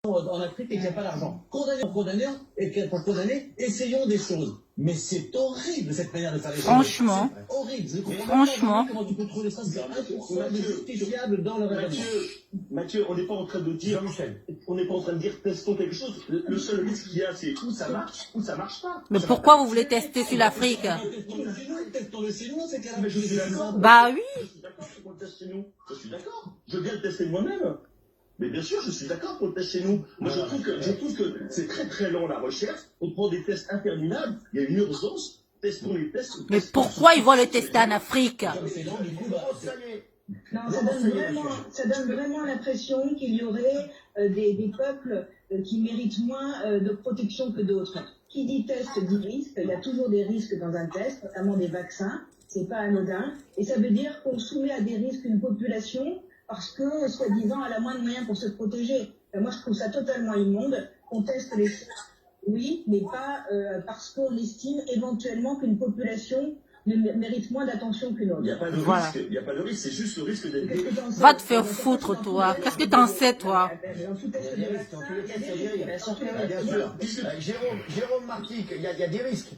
en Afrique et qu'il n'y a pas d'argent. Condamner, essayons des choses. Mais c'est horrible cette manière de faire les choses. Franchement. C'est horrible. Franchement. Comment tu peux trouver ça? C'est injustifiable dans le raisonnement. Mathieu, on n'est pas en train de dire, on n'est pas en train de dire testons quelque chose. Le seul risque qu'il y a, c'est où ça marche ou ça marche pas. Mais pourquoi vous voulez tester sur l'Afrique? Testons-le chez nous, c'est Mais je suis d'accord. Bah oui. Je suis d'accord pour le test chez nous. Je suis d'accord. Je viens le tester moi-même. Mais bien sûr, je suis d'accord pour le test chez nous. Moi, je trouve que c'est très très long la recherche. On prend des tests interminables. Il y a une urgence. Testons les tests. Mais pourquoi ils vont le tester en Afrique? Non, ça donne vraiment l'impression qu'il y aurait des peuples qui méritent moins de protection que d'autres. Qui dit test dit risque. Il y a toujours des risques dans un test, notamment des vaccins. C'est pas anodin. Et ça veut dire qu'on soumet à des risques une population parce que, soi-disant, elle a moins de moyens pour se protéger. Moi, je trouve ça totalement immonde. On teste les choses, oui, mais pas parce qu'on estime éventuellement qu'une population mérite moins d'attention qu'une autre. Il n'y a pas de risque, il n'y a pas de risque, c'est juste le risque d'être... Va te faire foutre, toi. Qu'est-ce que t'en sais, toi? Jérôme Martic, il y a des risques.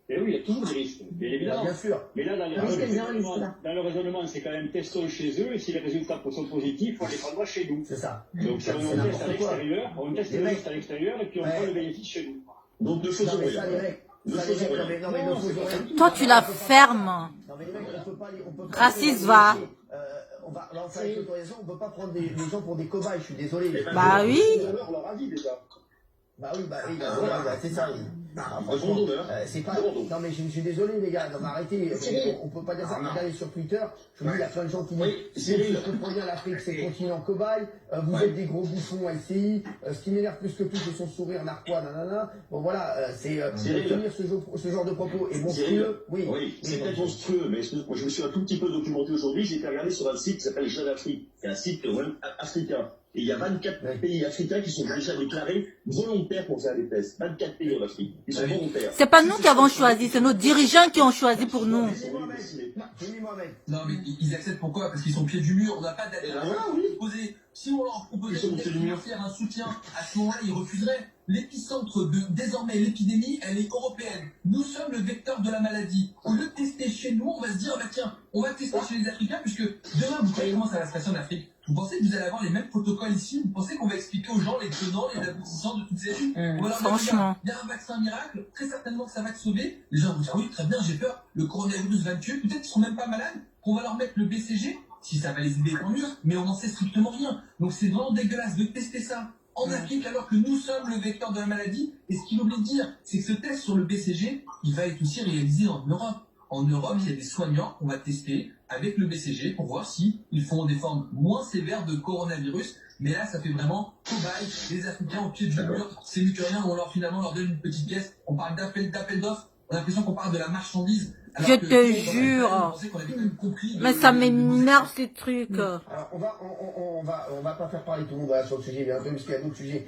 Mais oui, il y a toujours des risques, bien évidemment. Bien sûr. Mais là, dans le raisonnement, c'est quand même testons chez eux, et si les résultats sont positifs, on les prendra chez nous. C'est ça. Donc si on teste à l'extérieur, on teste les tests à l'extérieur, et puis on prend le bénéfice chez nous. Donc deux choses Non, mais ça, les règles. Toi, tu la fermes. Non, mais les mecs, on peut pas... Raciste, va. On va lancer avec l'autorisation, on peut pas prendre des gens pour des cobayes, je suis désolé. Bah oui. Leur avis déjà. Bah oui, c'est ça. Franchement, c'est pas... Non mais je suis désolé les gars, non mais arrêtez, on peut pas dire ça. Regardez sur Twitter, je me dis, il y a plein de gens qui disent, si je comprends bien l'Afrique, c'est le continent cobaye, vous êtes des gros bouffons LCI, ce qui m'énerve plus que tout, c'est son sourire narquois, nanana. Bon voilà, c'est tenir ce genre de propos. Et monstrueux, oui. Oui, c'est peut-être monstrueux, mais moi je me suis un tout petit peu documenté aujourd'hui, j'ai été regarder sur un site qui s'appelle Jeune Afrique, qui est un site africain. Et il y a 24 pays africains qui sont déjà déclarés volontaires pour faire des tests. 24 pays en Afrique. Ils sont volontaires. C'est pas nous qui avons choisi, c'est nos dirigeants qui ont choisi pour nous. Non, mais ils acceptent pourquoi? Parce qu'ils sont au pied du mur, on n'a pas d'alternative. Si on leur proposait de faire un soutien, à ce moment-là, ils refuseraient. L'épicentre de, désormais, l'épidémie, elle est européenne. Nous sommes le vecteur de la maladie. Au lieu de tester chez nous, on va se dire, bah tiens, on va tester chez les Africains, puisque demain, vous savez comment ça va se passer en Afrique. Vous pensez que vous allez avoir les mêmes protocoles ici? Vous pensez qu'on va expliquer aux gens les tenants, les aboutissants de toutes ces études? Franchement. Il y a un vaccin miracle, très certainement que ça va te sauver. Les gens vont dire, oui, très bien, j'ai peur, le coronavirus va me tuer. Peut-être qu'ils sont même pas malades, qu'on va leur mettre le BCG. Si ça va les aider, tant mieux, mais on n'en sait strictement rien. Donc c'est vraiment dégueulasse de tester ça en Afrique alors que nous sommes le vecteur de la maladie. Et ce qu'il oublie de dire, c'est que ce test sur le BCG, il va être aussi réalisé en Europe. En Europe, il y a des soignants qu'on va tester avec le BCG pour voir si ils font des formes moins sévères de coronavirus. Mais là, ça fait vraiment cobaye, les Africains au pied du mur, c'est mieux que rien, on finalement leur donne une petite pièce. On parle d'appel d'offres, on a l'impression qu'on parle de la marchandise. Je te jure. Mais ça m'énerve ces trucs. Alors, on va pas faire parler tout le monde sur le sujet, bien entendu, parce qu'il y a d'autres sujets.